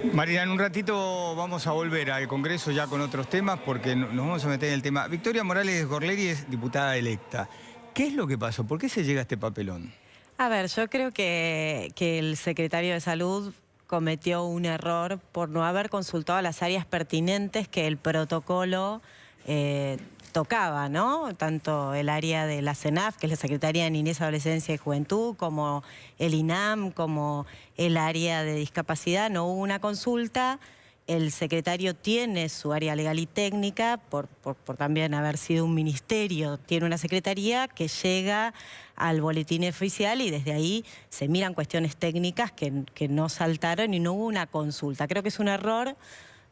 Marina, en un ratito vamos a volver al Congreso ya con otros temas porque nos vamos a meter en el tema. Victoria Morales Gorleri es diputada electa. ¿Qué es lo que pasó? ¿Por qué se llega a este papelón? A ver, yo creo que el secretario de Salud cometió un error por no haber consultado las áreas pertinentes que el protocolo tocaba, ¿no? Tanto el área de la CENAF, que es la Secretaría de Niñez, Adolescencia y Juventud, como el INAM, como el área de discapacidad. No hubo una consulta. El secretario tiene su área legal y técnica, por también haber sido un ministerio, tiene una secretaría que llega al boletín oficial y desde ahí se miran cuestiones técnicas que no saltaron y no hubo una consulta. Creo que es un error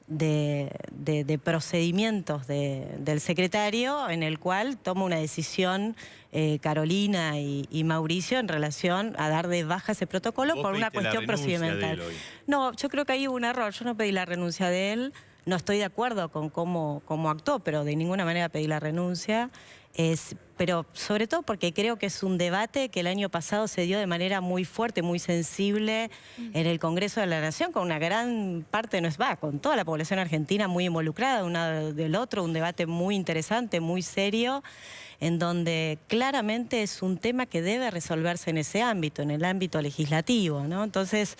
de procedimientos del secretario en el cual toma una decisión Carolina y Mauricio en relación a dar de baja ese protocolo por una cuestión procedimental. No, yo creo que ahí hubo un error. Yo no pedí la renuncia de él, no estoy de acuerdo con cómo actuó, pero de ninguna manera pedí la renuncia. Pero sobre todo porque creo que es un debate que el año pasado se dio de manera muy fuerte, muy sensible en el Congreso de la Nación, con una gran parte, con toda la población argentina muy involucrada, una del otro, un debate muy interesante, muy serio, en donde claramente es un tema que debe resolverse en ese ámbito, en el ámbito legislativo, ¿no? Entonces,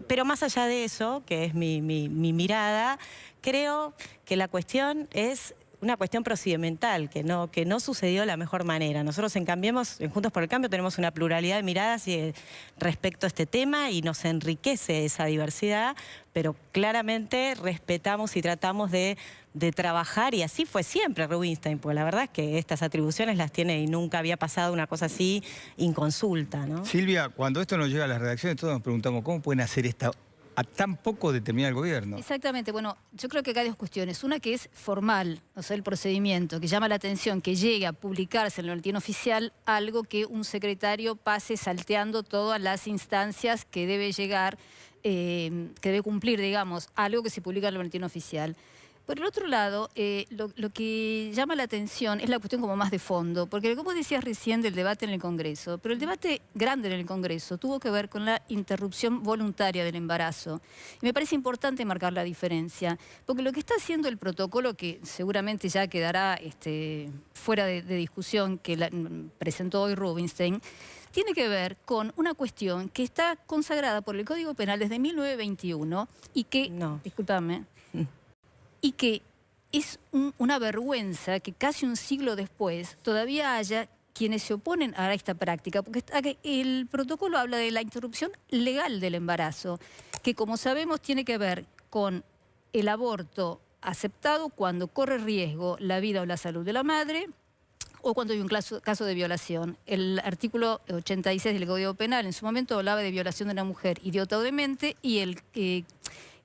pero más allá de eso, que es mi mirada, creo que la cuestión es una cuestión procedimental, que no sucedió de la mejor manera. Nosotros en Cambiemos, en Juntos por el Cambio, tenemos una pluralidad de miradas respecto a este tema y nos enriquece esa diversidad, pero claramente respetamos y tratamos de trabajar, y así fue siempre Rubinstein, porque la verdad es que estas atribuciones las tiene y nunca había pasado una cosa así inconsulta, ¿no? Silvia, cuando esto nos llega a las redacciones, todos nos preguntamos cómo pueden hacer esta a tan poco determinar el gobierno. Exactamente. Bueno, yo creo que acá hay dos cuestiones. Una que es formal, o sea, el procedimiento, que llama la atención que llegue a publicarse en el boletín oficial algo que un secretario pase salteando todas las instancias que debe llegar, que debe cumplir, digamos, algo que se publica en el boletín oficial. Por el otro lado, lo que llama la atención es la cuestión como más de fondo, porque como decías recién del debate en el Congreso, pero el debate grande en el Congreso tuvo que ver con la interrupción voluntaria del embarazo. Y me parece importante marcar la diferencia, porque lo que está haciendo el protocolo, que seguramente ya quedará fuera de discusión, que presentó hoy Rubinstein, tiene que ver con una cuestión que está consagrada por el Código Penal desde 1921 y que, discúlpame, y que es una vergüenza que casi un siglo después todavía haya quienes se oponen a esta práctica, porque el protocolo habla de la interrupción legal del embarazo, que como sabemos tiene que ver con el aborto aceptado cuando corre riesgo la vida o la salud de la madre, o cuando hay un caso de violación. El artículo 86 del Código Penal en su momento hablaba de violación de una mujer idiota o demente, y el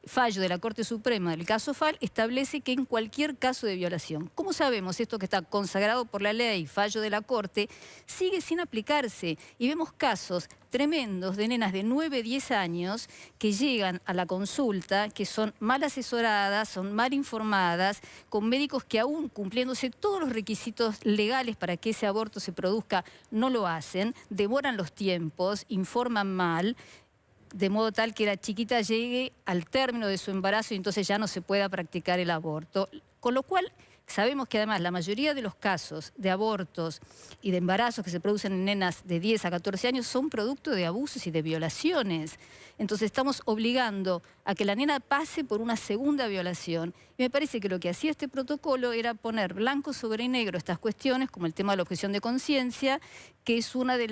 fallo de la Corte Suprema del caso Fall establece que en cualquier caso de violación, ¿cómo sabemos esto que está consagrado por la ley, fallo de la Corte, sigue sin aplicarse? Y vemos casos tremendos de nenas de 9, 10 años que llegan a la consulta, que son mal asesoradas, son mal informadas, con médicos que aún cumpliéndose todos los requisitos legales para que ese aborto se produzca, no lo hacen, demoran los tiempos, informan mal, de modo tal que la chiquita llegue al término de su embarazo y entonces ya no se pueda practicar el aborto. Con lo cual, sabemos que además la mayoría de los casos de abortos y de embarazos que se producen en nenas de 10 a 14 años son producto de abusos y de violaciones. Entonces estamos obligando a que la nena pase por una segunda violación. Y me parece que lo que hacía este protocolo era poner blanco sobre negro estas cuestiones, como el tema de la objeción de conciencia, que es una de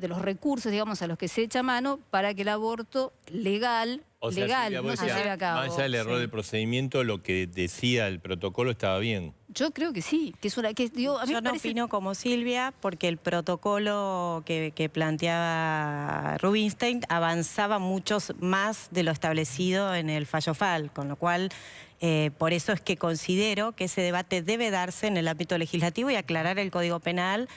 los recursos, digamos, a los que se echa mano para que el aborto legal no se lleve a cabo. Más allá del error del procedimiento, lo que decía el protocolo estaba bien. Yo creo que sí, que es una... Yo no opino como Silvia, porque el protocolo que planteaba Rubinstein avanzaba muchos más de lo establecido en el fallo Fall, con lo cual por eso es que considero que ese debate debe darse en el ámbito legislativo y aclarar el Código Penal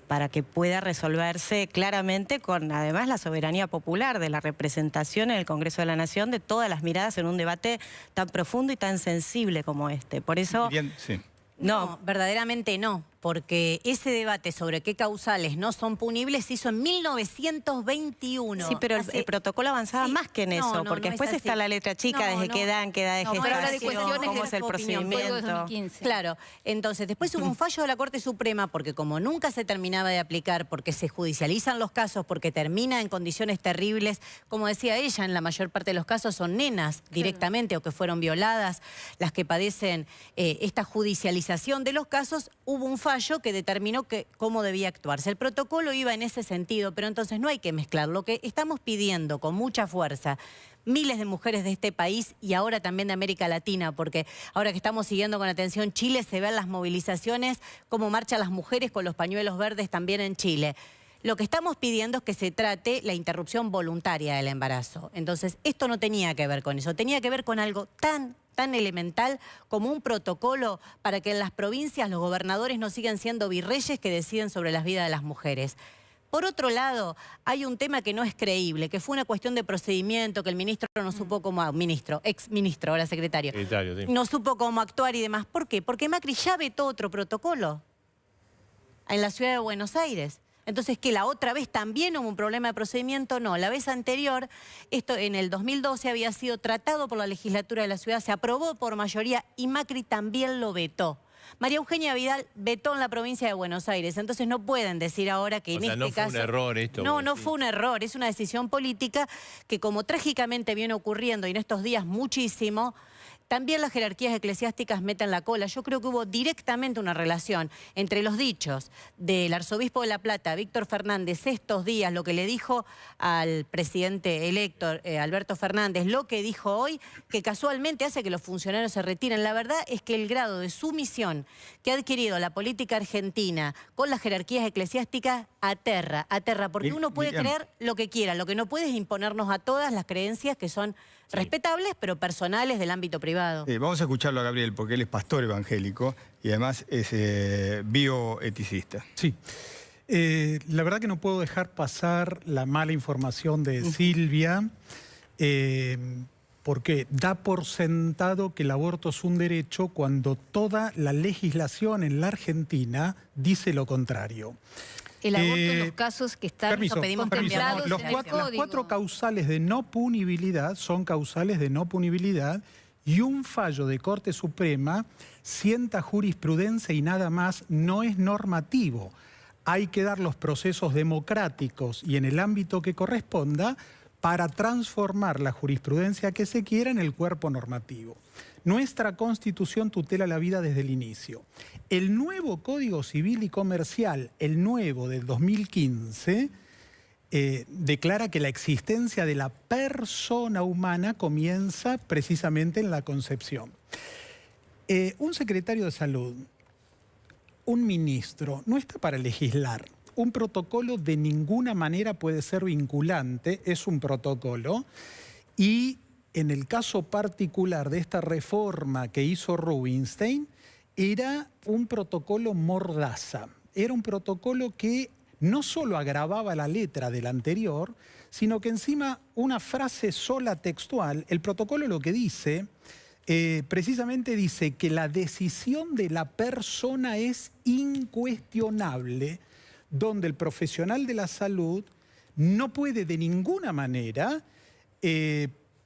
para que pueda resolverse claramente con además la soberanía popular de la representación en el Congreso de la Nación de todas las miradas en un debate tan profundo y tan sensible como este. Por eso... Bien, sí. No, verdaderamente no. porque ese debate sobre qué causales no son punibles se hizo en 1921. Sí, pero el protocolo avanzaba Sí, más que en eso, porque no es después así. está la letra chica, desde qué edad, qué edad de No, habla de gestación, cuestiones cómo de es el tu opinión, procedimiento. Código de 2015. Claro, entonces después hubo un fallo de la Corte Suprema porque como nunca se terminaba de aplicar, porque se judicializan los casos, porque termina en condiciones terribles, como decía ella, en la mayor parte de los casos son nenas directamente o que fueron violadas, las que padecen esta judicialización de los casos, hubo un fallo que determinó cómo debía actuarse. El protocolo iba en ese sentido, pero entonces no hay que mezclar. Lo que estamos pidiendo con mucha fuerza, miles de mujeres de este país y ahora también de América Latina, porque ahora que estamos siguiendo con atención Chile, se ven las movilizaciones, cómo marchan las mujeres con los pañuelos verdes también en Chile. Lo que estamos pidiendo es que se trate la interrupción voluntaria del embarazo. Entonces, esto no tenía que ver con eso, tenía que ver con algo tan elemental como un protocolo para que en las provincias los gobernadores no sigan siendo virreyes que deciden sobre las vidas de las mujeres. Por otro lado, hay un tema que no es creíble, que fue una cuestión de procedimiento, que el ministro no supo cómo, exministro, ahora secretario, Sí. no supo cómo actuar y demás. ¿Por qué? Porque Macri ya vetó otro protocolo en la ciudad de Buenos Aires. Entonces, ¿que la otra vez también hubo un problema de procedimiento? No, la vez anterior, esto en el 2012 había sido tratado por la legislatura de la ciudad, se aprobó por mayoría y Macri también lo vetó. María Eugenia Vidal vetó en la provincia de Buenos Aires, entonces no pueden decir ahora que en este no caso... fue un error esto. No fue un error, es una decisión política que como trágicamente viene ocurriendo y en estos días muchísimo, también las jerarquías eclesiásticas meten la cola. Yo creo que hubo directamente una relación entre los dichos del arzobispo de La Plata, Víctor Fernández, estos días, lo que le dijo al presidente electo, Alberto Fernández, lo que dijo hoy, que casualmente hace que los funcionarios se retiren. La verdad es que el grado de sumisión que ha adquirido la política argentina con las jerarquías eclesiásticas aterra, porque uno puede creer lo que quiera, lo que no puede es imponernos a todas las creencias que son respetables, pero personales del ámbito privado. Vamos a escucharlo a Gabriel, porque él es pastor evangélico y además es bioeticista. Sí. La verdad que no puedo dejar pasar la mala información de Silvia, porque da por sentado que el aborto es un derecho cuando toda la legislación en la Argentina dice lo contrario. El aborto en los casos que están contemplados Las en el cuatro código. causales de no punibilidad son causales de no punibilidad y un fallo de Corte Suprema sienta jurisprudencia y nada más, no es normativo. Hay que dar los procesos democráticos y en el ámbito que corresponda para transformar la jurisprudencia que se quiera en el cuerpo normativo. Nuestra Constitución tutela la vida desde el inicio. El nuevo Código Civil y Comercial, el nuevo del 2015, declara que la existencia de la persona humana comienza precisamente en la concepción. Un secretario de salud, un ministro, no está para legislar. Un protocolo de ninguna manera puede ser vinculante, es un protocolo, y en el caso particular de esta reforma que hizo Rubinstein, era un protocolo mordaza. Era un protocolo que no solo agravaba la letra del anterior, sino que encima una frase sola textual, el protocolo lo que dice, precisamente dice que la decisión de la persona es incuestionable, donde el profesional de la salud no puede de ninguna manera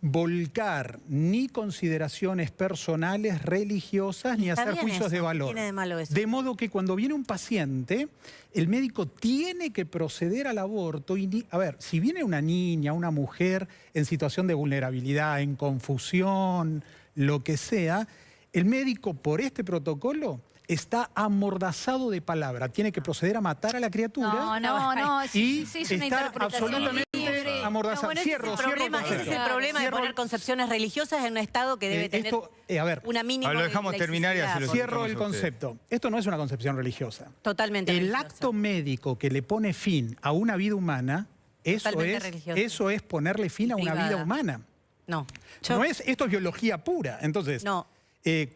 volcar ni consideraciones personales, religiosas, ni hacer juicios de valor. ¿Tiene de malo eso? De modo que cuando viene un paciente, el médico tiene que proceder al aborto. A ver, si viene una niña, una mujer en situación de vulnerabilidad, en confusión, lo que sea, el médico por este protocolo está amordazado de palabra. Tiene que proceder a matar a la criatura. No. Y Sí, es una está interpretación absolutamente libre. amordazado. Bueno, Cierro el ese es concepto. el problema de Cierro poner concepciones religiosas en un Estado que debe tener a ver, una mínima Lo dejamos terminar y laicidad. hacer cierro el Vamos a ustedes. concepto. Esto no es una concepción religiosa. Totalmente El religiosa. acto médico que le pone fin a una vida humana, Totalmente religiosa. eso es ponerle fin a una Privada. vida humana. No. Esto es biología pura. Entonces, No.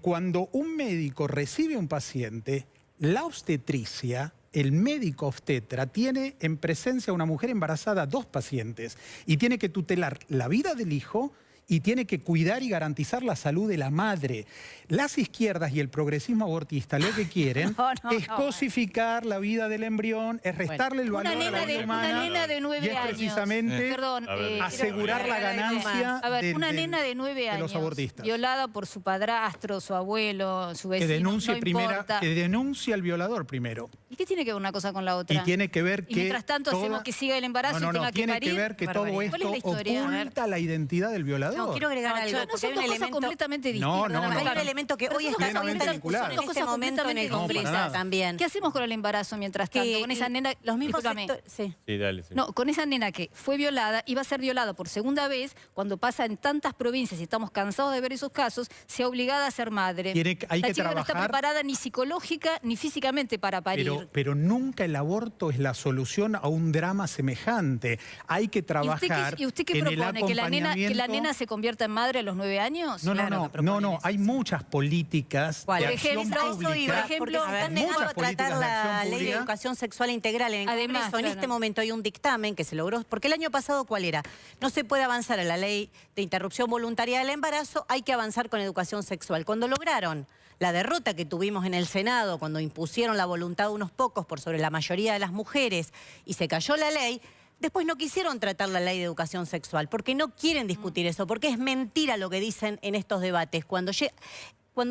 Cuando un médico recibe a un paciente, la obstetricia, el médico obstetra, tiene en presencia a una mujer embarazada 2 pacientes y tiene que tutelar la vida del hijo y tiene que cuidar y garantizar la salud de la madre. Las izquierdas y el progresismo abortista lo que quieren es cosificar la vida del embrión, es restarle el valor a la vida humana. Una nena de 9 y es años. precisamente Perdón, asegurar la ganancia a ver, una nena de 9 de años, los abortistas. violada por su padrastro, su abuelo, su vecino, Que denuncie, no importa. que denuncie al violador primero. ¿Y qué tiene que ver una cosa con la otra? Y tiene que ver Y que mientras tanto hacemos que siga el embarazo y tenga que tiene parir. que ver que todo ¿Cuál esto es la historia? oculta la identidad del violador. No, quiero agregar algo, No, porque son hay dos un cosas elemento... completamente distintas. Hay un elemento que Pero hoy son está dos cosas en vinculadas. en este momento en el No, Congreso para nada. también. ¿Qué hacemos con el embarazo mientras tanto? Que Con esa nena, los mismos discúlpame. sectores... Sí. Sí, dale. Sí. No, con esa nena que fue violada y va a ser violada por segunda vez, cuando pasa en tantas provincias y estamos cansados de ver esos casos, sea obligada a ser madre. Hay la que chica no está trabajar, preparada ni psicológica ni físicamente para parir. pero nunca el aborto es la solución a un drama semejante. Hay que trabajar ¿Y usted qué en el propone? ¿Que la acompañamiento. nena se convierta en madre a los 9 años? No, Claro, que no, proponen no, eso, hay muchas políticas ¿Cuál? de Por acción ejemplo, Eso pública. iba, por porque se ejemplo, están muchas negando a políticas tratar de la acción ley de pública. educación sexual integral en el Además, Congreso. En claro. este momento hay un dictamen que se logró, porque el año pasado, ¿cuál era? No se puede avanzar a la ley de interrupción voluntaria del embarazo, hay que avanzar con educación sexual. Cuando lograron la derrota que tuvimos en el Senado, cuando impusieron la voluntad de unos pocos por sobre la mayoría de las mujeres y se cayó la ley, después no quisieron tratar la ley de educación sexual, porque no quieren discutir eso, porque es mentira lo que dicen en estos debates. Cuando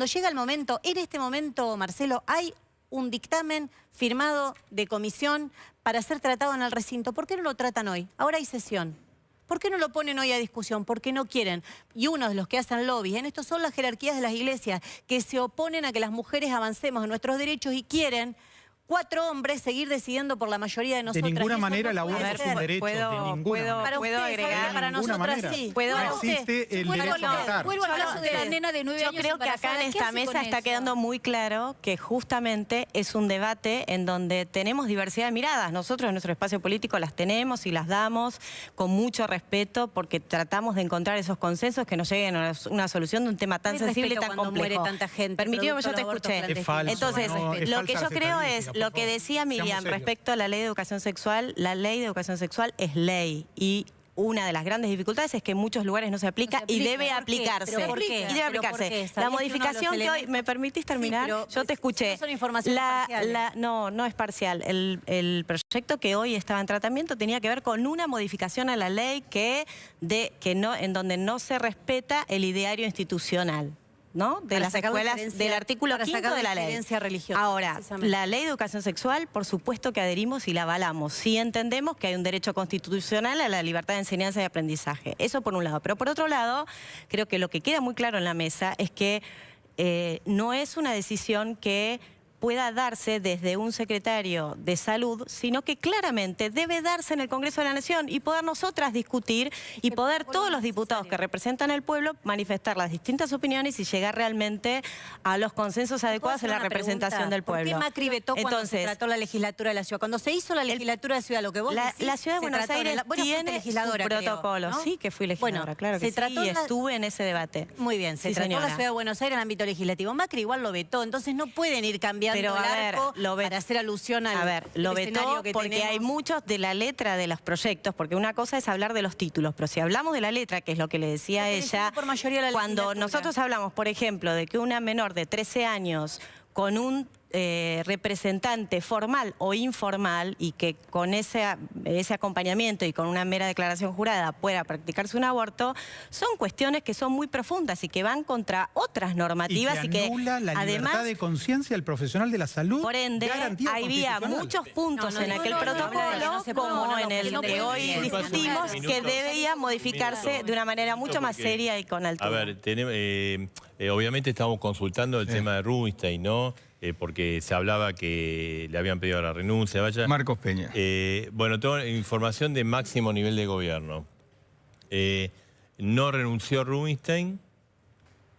llega el momento, en este momento, Marcelo, hay un dictamen firmado de comisión para ser tratado en el recinto. ¿Por qué no lo tratan hoy? Ahora hay sesión. ¿Por qué no lo ponen hoy a discusión? Porque no quieren. Y uno de los que hacen lobbies en esto son las jerarquías de las iglesias, que se oponen a que las mujeres avancemos en nuestros derechos y quieren 4 hombres seguir decidiendo por la mayoría de nosotras. De ninguna Y eso manera no el aborto puede es ser. un derecho, de ninguna manera. Para ¿Puedo ustedes, agregar? ¿sabe? Para De ninguna nosotras manera. sí. ¿Puedo? No existe el Vuelvo derecho a abortar. al caso de la nena de 9 Yo años creo que acá embarazada. en ¿Qué esta hace con mesa está eso? quedando muy claro que justamente es un debate en donde tenemos diversidad de miradas. Nosotros en nuestro espacio político las tenemos y las damos con mucho respeto porque tratamos de encontrar esos consensos que nos lleguen a una solución de un tema tan Hay sensible y respeto tan cuando complejo. muere tanta gente Permíteme, producto yo te del aborto escuché. Es falso, Entonces, no, es lo que falsa yo creo es, estadística, lo por que favor. decía Miriam Seamos serios. respecto a la ley de educación sexual, la ley de educación sexual es ley y una de las grandes dificultades es que en muchos lugares no se aplica, No se y aplica. debe ¿Por qué? aplicarse. ¿Pero por qué? Y debe ¿Pero por qué? aplicarse. ¿Sabías La que uno de los modificación que hoy... elementos- ¿Me permitís terminar? pero Yo te escuché. no son informaciones parciales. No es parcial. El proyecto que hoy estaba en tratamiento tenía que ver con una modificación a la ley en donde no se respeta el ideario institucional, ¿no? De Para las sacar la escuelas, diferencia- del artículo para 5 sacar de la ley. diferencia religiosa, Ahora, precisamente. la ley de educación sexual, por supuesto que adherimos y la avalamos. Sí entendemos que hay un derecho constitucional a la libertad de enseñanza y aprendizaje. Eso por un lado. Pero por otro lado, creo que lo que queda muy claro en la mesa es que no es una decisión que pueda darse desde un secretario de salud, sino que claramente debe darse en el Congreso de la Nación y poder nosotras discutir y poder todos los diputados que representan al pueblo manifestar las distintas opiniones y llegar realmente a los consensos adecuados en la representación del pueblo. ¿Por qué Macri vetó cuando se Entonces, trató la legislatura de la ciudad? Cuando se hizo la legislatura de la ciudad, lo que vos la decís, Ciudad de se Buenos trató en Aires vos no fuiste tiene su legisladora, creo, protocolo. ¿no? Sí, que fui legisladora, Bueno, claro que se sí, trató y en la- estuve en ese debate. Muy bien, se Sí, trató señora. la Ciudad de Buenos Aires en el ámbito legislativo. Macri igual lo vetó, entonces no pueden ir cambiando Pero, el a ver, arco lo para hacer alusión al A ver, lo escenario vetó que porque tenemos. hay muchos de la letra de los proyectos, porque una cosa es hablar de los títulos, pero si hablamos de la letra, que es lo que le decía Porque ella, decidió por mayoría la cuando legislatura. nosotros hablamos, por ejemplo, de que una menor de 13 años con un representante formal o informal y que con ese acompañamiento y con una mera declaración jurada pueda practicarse un aborto, son cuestiones que son muy profundas y que van contra otras normativas y que anula la libertad de conciencia del profesional de la salud. por ende, garantía había constitucional. muchos puntos No, no, en aquel no, no, protocolo, no, no, no se puede, como no, en el no que puede hoy ser. discutimos, Un que minuto. debería modificarse de una manera mucho más porque- seria y con altura. A ver, obviamente estamos consultando el tema de Rubinstein, ¿no? Porque se hablaba que le habían pedido la renuncia, vaya. Marcos Peña. Bueno, tengo información de máximo nivel de gobierno. No renunció Rubinstein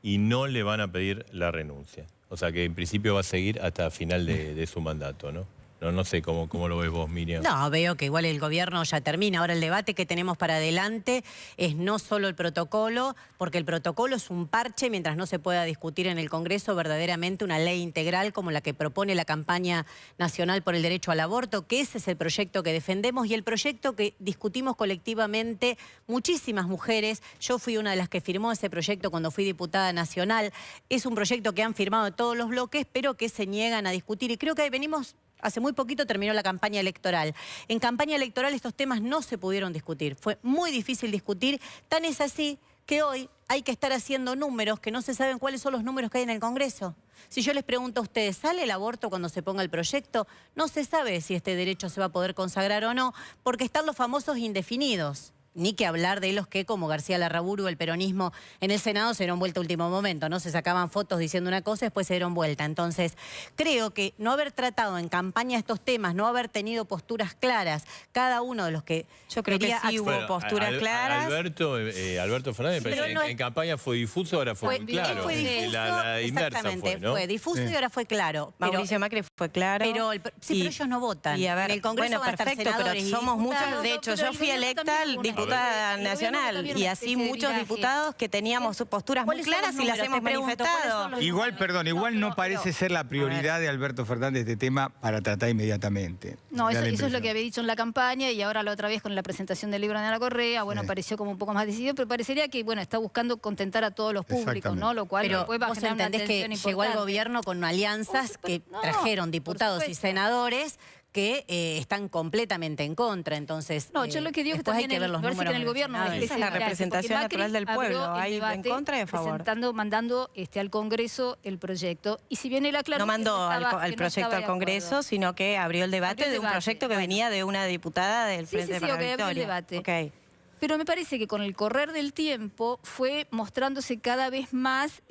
y no le van a pedir la renuncia. O sea que en principio va a seguir hasta final de su mandato, ¿no? No sé cómo lo ves vos, Miriam. No, veo que igual el gobierno ya termina. Ahora el debate que tenemos para adelante es no solo el protocolo, porque el protocolo es un parche mientras no se pueda discutir en el Congreso verdaderamente una ley integral como la que propone la campaña nacional por el derecho al aborto, que ese es el proyecto que defendemos y el proyecto que discutimos colectivamente muchísimas mujeres. Yo fui una de las que firmó ese proyecto cuando fui diputada nacional. Es un proyecto que han firmado todos los bloques, pero que se niegan a discutir. Y creo que venimos... Hace muy poquito terminó la campaña electoral. En campaña electoral estos temas no se pudieron discutir. Fue muy difícil discutir. Tan es así que hoy hay que estar haciendo números que no se saben cuáles son los números que hay en el Congreso. Si yo les pregunto a ustedes, ¿sale el aborto cuando se ponga el proyecto? No se sabe si este derecho se va a poder consagrar o no, porque están los famosos indefinidos. Ni que hablar de los que, como García Larraburu, el peronismo en el Senado se dieron vuelta a último momento, ¿no? Se sacaban fotos diciendo una cosa y después se dieron vuelta. Entonces, creo que no haber tratado en campaña estos temas, no haber tenido posturas claras, cada uno de los que... Yo creo que sí hubo posturas claras. Alberto Fernández, Sí, pero en campaña fue difuso, ahora fue muy claro. Fue difuso, La inversa exactamente, fue, ¿no? fue difuso y ahora fue claro. Mauricio Macri fue claro. Pero ellos no votan. Y a ver, en el Congreso bueno, van a estar perfecto, pero senadores y somos muchos. diputados. De hecho, pero yo el fui gobierno electa también hubo una- diputada el gobierno nacional también y una así especie de muchos viraje. diputados que teníamos sus posturas muy ¿Cuáles son claras los y las números? hemos Te pregunto, ¿cuáles son manifestado. los Igual, perdón, igual no parece ser la prioridad de Alberto Fernández este tema para tratar inmediatamente. No, Me da eso la es lo impresión. que había dicho en la campaña y ahora la otra vez con la presentación del libro de Ana Correa, bueno, Sí. pareció como un poco más decidido, pero parecería que, bueno, está buscando contentar a todos los públicos, Exactamente. ¿no? Lo cual Pero después va a vos generar una entendés que tensión llegó al importante. gobierno con alianzas Por que supuesto, no, trajeron por diputados y supuesto. senadores que están completamente en contra. Entonces, No, yo lo que digo es que después hay también que ver los me parece que en el números gobierno mencionables. Esa es la especie de representación porque natural del Macri pueblo. abrió el Hay en debate contra y a favor. mandando al Congreso el proyecto. Y si bien él aclaró No que mandó estaba- al que no proyecto estaba al de Congreso, acuerdo. sino que abrió el debate Abrió el de un debate, proyecto que bueno. venía de una diputada del Sí, Frente sí, para ok, la abrió el Victoria. debate. Ok. Pero me parece que con el correr del tiempo fue mostrándose cada vez más,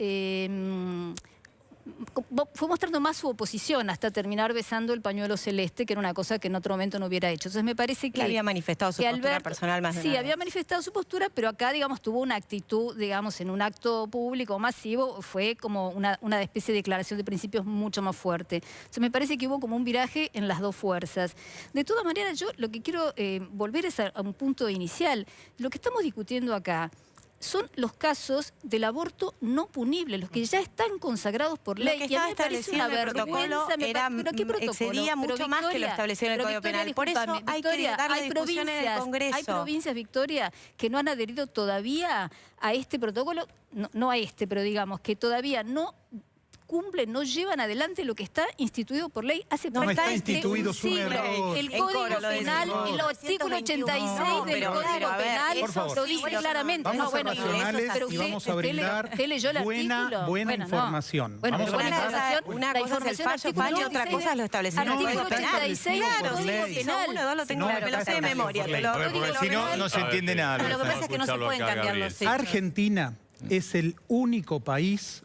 fue mostrando más su oposición hasta terminar besando el pañuelo celeste, que era una cosa que en otro momento no hubiera hecho. Entonces me parece que... Él había manifestado su que postura personal más de Sí, una había vez. manifestado su postura, pero acá, digamos, tuvo una actitud, digamos, en un acto público masivo, fue como una especie de declaración de principios mucho más fuerte. Entonces me parece que hubo como un viraje en las dos fuerzas. De todas maneras, yo lo que quiero volver es a un punto inicial. Lo que estamos discutiendo acá son los casos del aborto no punible, los que ya están consagrados por Lo ley. que Y a estaba mí me parece establecido una en el protocolo vergüenza, era, ¿pero qué protocolo? excedía Pero mucho más que lo Victoria, establecido en el pero Código Penal. Victoria, Por eso discúlpame, hay Victoria, que darle hay discusión en el Congreso. Hay provincias, Victoria, que no han adherido todavía a este protocolo, no a este, pero digamos que todavía no cumplen, no llevan adelante lo que está instituido por ley hace No, está prácticamente instituido, un es un siglo. error. El En Código coro lo Penal, decimos. el artículo 86 No, del pero Código a ver, Penal por favor. lo dice claramente. Vamos No, a ser bueno, racionales pero y vamos a usted brindar usted leyó el buena artículo. buena Bueno, no. información. Bueno, Vamos pero a buena brindar- información, Una la cosa es el información, fallo artículo y otra 86 cosa es lo establecido en el artículo Código Penal. 86 del Claro, Código sí, Penal. uno, dos lo tengo, No, me acá lo sé de está memoria. por ley. te lo- Porque si no, no se entiende nada. No, lo que Alberto. pasa es que no se Escucharlo pueden acá, cambiar Gabriel. los hechos. Argentina es el único país,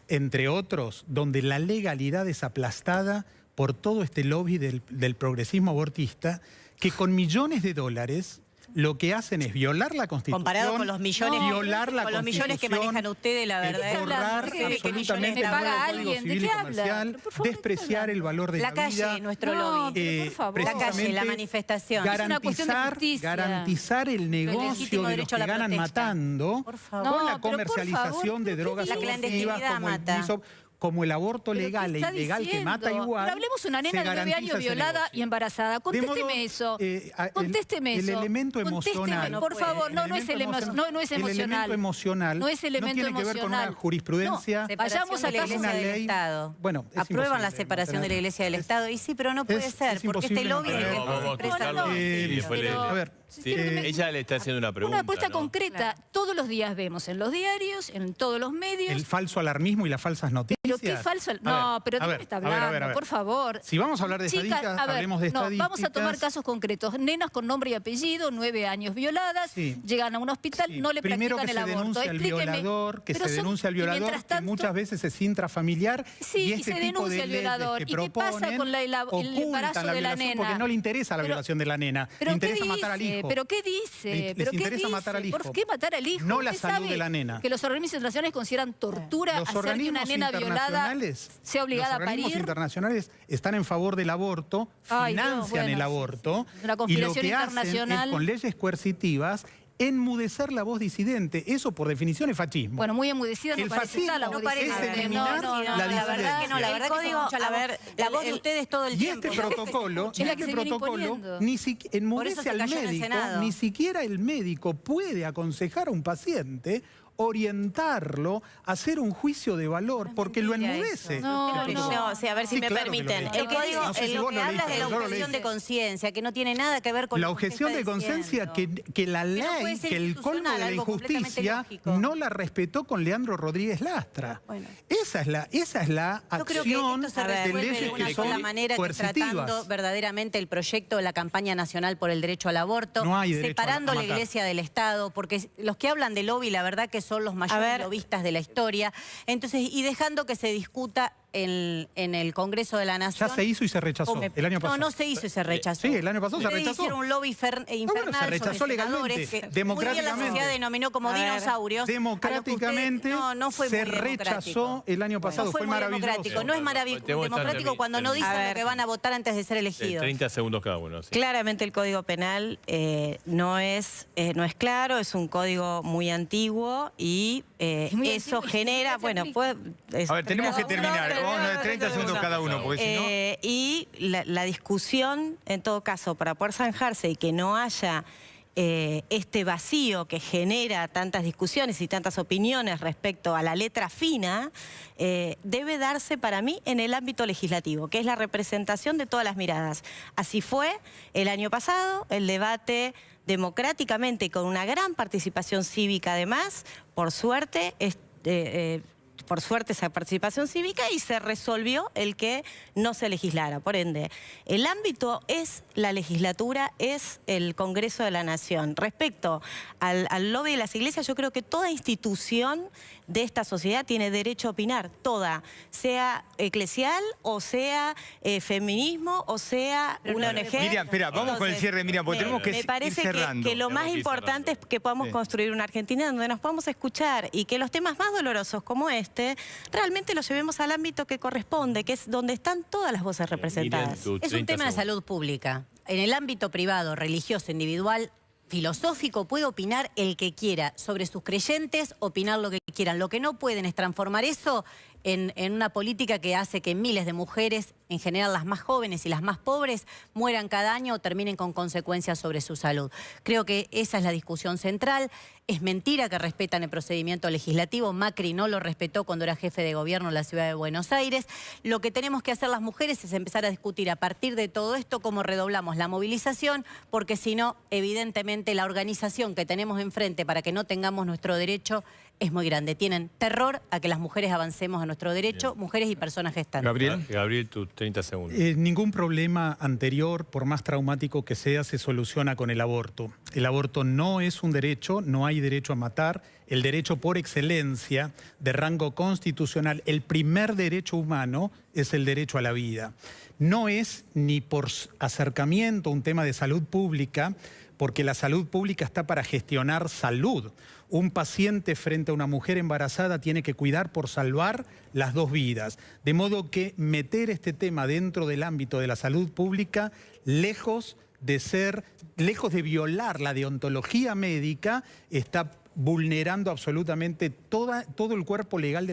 entre otros, donde la legalidad es aplastada por todo este lobby del progresismo abortista, que con millones de dólares lo que hacen es violar la Constitución, Comparado con los millones, violar la con los millones que Constitución, manejan ustedes, la verdad. ¿De qué borrar hablan? ¿De qué absolutamente me el paga nuevo Código alguien? ¿De Civil qué y hablan? Comercial, Pero, por favor, ¿de qué despreciar hablan? el valor de La la calle, vida. nuestro No, lobby. pero por favor. La calle, la precisamente manifestación. Es una cuestión de justicia. garantizar el negocio legítimo de los derecho a que la ganan protesta. matando Por favor. con No, la pero por comercialización favor, de ¿pero drogas qué dice? La abortivas, clandestinidad como el mata. piso, como el aborto ¿Pero qué legal e está ilegal que diciendo? mata igual. Pero hablemos una nena se de 9 años garantiza ese violada negocio. y embarazada. De Contésteme modo, eso. el Contésteme eso. el elemento Contésteme, emocional. por favor. No, no es El elemento emocional. No es El emocional. elemento emocional No es elemento tiene que ver con una emocional. jurisprudencia. No, Separación vayamos de a la casos Iglesia una del ley. Estado. Bueno, es Aprueban la imposible separación de la Iglesia del mantener- Estado. Y sí, pero no puede Es ser, porque este imposible lobby es el que mantener- está Vamos a expresando. escucharlo y después le- pero- A ver, Sí, quiero que me- ella le está haciendo una pregunta. Una apuesta ¿no? concreta. Todos los días vemos en los diarios, en todos los medios. el falso alarmismo y las falsas noticias. Pero qué falso. A No, ver, pero a ¿de qué ver, me está a ver, a ver, hablando? a ver. Por favor. Si vamos a hablar de Chicas, estadísticas, a ver, hablemos de no, estadísticas. vamos a tomar casos concretos. Nenas con nombre y apellido, 9 años violadas, Sí. llegan a un hospital, Sí, no le primero practican que el se aborto. denuncia al Explíqueme. violador, que Pero se son- denuncia al y violador, mientras que tanto- muchas veces es intrafamiliar. Sí, y y este se tipo denuncia de al leyes violador. que ¿Y qué pasa proponen con el ocultan embarazo la de la violación nena? porque no le interesa la Pero- violación de la nena. ¿Pero Le qué interesa dice? matar al hijo. ¿Pero qué dice? Les ¿Pero qué interesa dice? matar al hijo. ¿Por qué matar al hijo? No la ¿Usted salud sabe de la nena. Que los organismos internacionales consideran tortura Los hacer que una organismos nena violada sea obligada a los organismos parir. internacionales están en favor del aborto, Ay, no, financian bueno, el aborto, sí, sí. Una y lo conspiración que hacen internacional. es, con leyes coercitivas, enmudecer la voz disidente. Eso, por definición, es fascismo. Bueno, muy enmudecida no El parece fascismo estar la voz es disidente. eliminar No, la la verdad disidencia. que no, la El verdad que código, se escucha a ver, la voz de ustedes todo el Y tiempo. este protocolo, Es la que se viene imponiendo. ni siquiera Por eso enmudece se al cayó en el médico, Senado. ni siquiera el médico puede aconsejar a un paciente, orientarlo, hacer un juicio de valor, porque lo mentira enmudece. eso. No, el protocolo. No, sí, a ver si Sí, me claro que lo permiten. leí. El código, No sé si lo vos que lo habla leíste, es de la yo lo objeción leí. de conciencia, que no tiene nada que ver con La lo que objeción usted de está conciencia diciendo. que la Que no puede ley, ser que el colmo de la institucional, algo completamente injusticia lógico. no la respetó con Leandro Rodríguez Lastra. Bueno. Esa es la Yo creo que acción esto se de resuelve leyes de una que sola son manera, que coercitivas. tratando verdaderamente el proyecto de la campaña nacional por el derecho al aborto, No hay derecho separando a la matar. iglesia del Estado, porque los que hablan de lobby, la verdad que son los mayores ver. lobistas de la historia. Entonces, y dejando que se discuta en el Congreso de la Nación. Ya se hizo y se rechazó el año pasado. No, no se hizo y se rechazó. Sí, el año pasado se Ustedes rechazó. hicieron un lobby infernal se rechazó sobre legalmente, senadores que muy bien la democráticamente. sociedad denominó como A ver, dinosaurios. Democráticamente no fue se muy democrático. rechazó el año pasado, No fue fue muy maravilloso. democrático. No es Tenemos que estar democrático cuando no dicen A lo ver. que van a votar antes de ser elegidos. 30 segundos cada uno. Sí. Claramente el Código Penal no es claro, es un código muy antiguo y muy eso antiguo y genera, se bueno, aplica. A ver, tenemos que terminar. Vamos a ver 30 segundos cada uno, porque si no... Y la discusión, en todo caso, para poder zanjarse y que no haya este vacío que genera tantas discusiones y tantas opiniones respecto a la letra fina, debe darse para mí en el ámbito legislativo, que es la representación de todas las miradas. Así fue el año pasado, el debate democráticamente, con una gran participación cívica además, por suerte, esa participación cívica, y se resolvió el que no se legislara. Por ende, el ámbito es la legislatura, es el Congreso de la Nación. Respecto al lobby de las iglesias, yo creo que toda institución de esta sociedad tiene derecho a opinar, toda, sea eclesial o sea feminismo o sea una ONG. Miriam, espera, vamos con el cierre, Miriam, porque tenemos que Me ir parece cerrando. que lo más Tenemos que ir importante cerrando. es que podamos Sí. construir una Argentina donde nos podamos escuchar y que los temas más dolorosos como este realmente los llevemos al ámbito que corresponde, que es donde están todas las voces representadas. Miriam, Es un 30 tema de segundos. salud pública. En el ámbito privado, religioso, individual, filosófico, puede opinar el que quiera. Sobre sus creyentes, opinar lo que quieran. Lo que no pueden es transformar eso en una política que hace que miles de mujeres, en general las más jóvenes y las más pobres, mueran cada año o terminen con consecuencias sobre su salud. Creo que esa es la discusión central. Es mentira que respetan el procedimiento legislativo. Macri no lo respetó cuando era jefe de gobierno en la ciudad de Buenos Aires. Lo que tenemos que hacer las mujeres es empezar a discutir a partir de todo esto cómo redoblamos la movilización, porque si no, evidentemente la organización que tenemos enfrente para que no tengamos nuestro derecho es muy grande. Tienen terror a que las mujeres avancemos a nuestro derecho, mujeres y personas gestantes. Gabriel. Gabriel, tus 30 segundos. Ningún problema anterior, por más traumático que sea, se soluciona con el aborto. El aborto no es un derecho, no hay derecho a matar. El derecho por excelencia de rango constitucional, el primer derecho humano es el derecho a la vida. No es ni por acercamiento un tema de salud pública, porque la salud pública está para gestionar salud. Un paciente frente a una mujer embarazada tiene que cuidar por salvar las dos vidas. De modo que meter este tema dentro del ámbito de la salud pública, lejos de violar la deontología médica, está vulnerando absolutamente todo el cuerpo legal de la